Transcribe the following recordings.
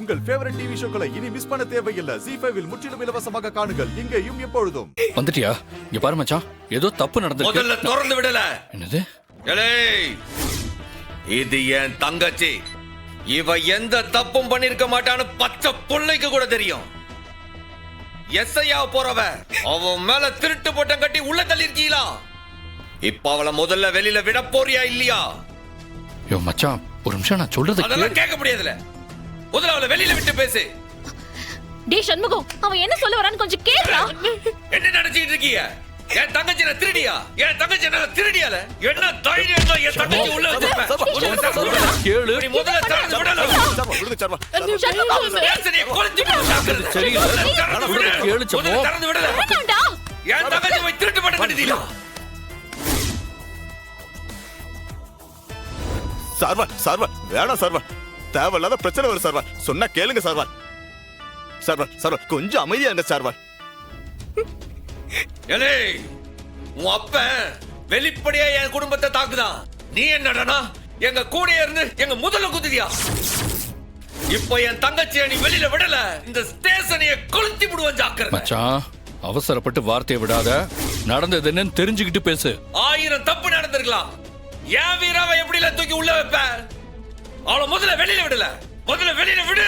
உங்கள் favourite TV ஷோக்களை இனி miss பண்ண தேவையில்லை. ZEE5 இல் முற்றிலும் இலவசமாக காணுங்கள். இங்கேயும் எப்பொழுதும். வந்துட்டியா? இங்க பாரு மச்சான், ஏதோ தப்பு நடந்துருக்கு. முதல்ல திறந்து விடல. என்னது? ஏய், இது என் தங்கச்சி. இவ எந்த தப்பும் பண்ணிருக்க மாட்டான்னு பச்சை புள்ளைக்கு கூட தெரியும். எஸ்ஐயா போறவ அவன் மேல திருட்டு போட்டம் கட்டி உள்ள தள்ளி இருக்கீங்களா? இப்ப அவளை முதல்ல வெளியில விட போறியா இல்லையா? யோ மச்சான், ஒரு நிமிஷம் நான் சொல்றது அதெல்லாம் கேட்க முடியாதுல. முதல்ல அவளை வெளியில விட்டு பேசு. டே சண்முகம், அவன் என்ன சொல்ல வரான்னு கொஞ்சம் கேளுடா. என்ன நினைச்சிட்டு இருக்கீங்க? என் தங்கச்சி என்ன திருடியா? என் தங்கச்சி என்ன திருடியால? என்ன தைரியம் தான் என் தங்கச்சி உள்ள வச்சிருப்ப? கேளு. நீ முதல்ல திறந்து விடல. சண்முகம், பேசறிய கொளுத்தி போட்டு சாக்குறது. சரி, கேளு சம்போ. முதல்ல திறந்து விடல. வேண்டாம்டா. என் தங்கச்சி போய் திருட்டு போட்டு கட்டிட்டீங்களா? சார்வா வேணாம் சார்வா. தேவையில்லாத பிரச்சனை வரும் சார்வா. சொன்னா கேளுங்க சார்வா. சார்வா கொஞ்சம் அமைதியா இருங்க சார்வா. ஏலே, உன் அப்ப வெளிப்படையா என் குடும்பத்தை தாக்குதான். நீ என்னடா எங்க கூட இருந்து எங்க முதல்ல குத்துதியா? இப்ப என் தங்கச்சியை நீ வெளியில விடல, இந்த ஸ்டேஷனைய கொளுத்தி விடுவேன் ஜாக்கிரதை. மச்சான், அவசரப்பட்டு வார்த்தையை விடாத. நடந்தது என்னன்னு தெரிஞ்சுக்கிட்டு பேசு. 1000 தப்பு நடந்திருக்கலாம். ஏன் வீராவை எப்படி தூக்கி உள்ள வைப்ப? அவளை முதல்ல வெளியில விடல. முதல்ல வெளியில விடு.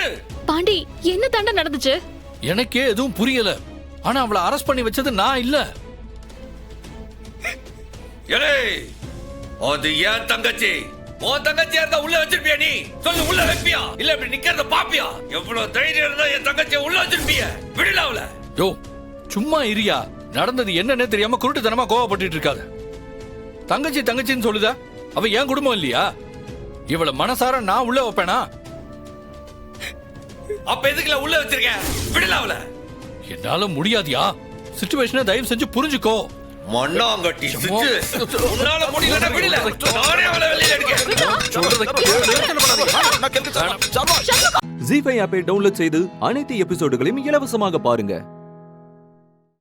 பாண்டி, என்ன தாண்டா நடந்துச்சு? எனக்கே எதுவும் புரியல. ஆனா அவளை அரெஸ்ட் பண்ணி வச்சது நான் இல்ல. ஏலே, அது ஏன் தங்கச்சி. உன் தங்கச்சியா இருந்தா உள்ள வச்சிருப்பியா? நீ சொல்லு, உள்ள வைப்பியா இல்ல இப்படி நிக்கிறத பாப்பியா? எவ்வளவு தைரியம் இருந்தா என் தங்கச்சியை உள்ள வச்சிருப்பிய? விடல அவள. யோ சும்மா இரியா. நடந்தது என்னன்னே தெரியாம குருட்டுத்தனமா கோவப்பட்டு இருக்காத. தங்கச்சின்னு சொல்லுதா? அவ என் குடும்பம் இல்லையா? இவள மனசார நான் உள்ள வைப்பேனா? அப்ப எதுக்குல உள்ள வச்சிருக்க? விடல அவள. என்னால முடியாதியா. சிச்சுவேஷனை தயவு செஞ்சு புரிஞ்சுக்கோ. மண்ணாங்கட்டி சிச்சு. உன்னால முடியலன்னா விடல. நானே அவளை வெளியில எடுக்க. சொல்றத கேளு. ZEE5 ஆப்பை டவுன்லோட் செய்து அனைத்து எபிசோடுகளையும் இலவசமாக பாருங்க.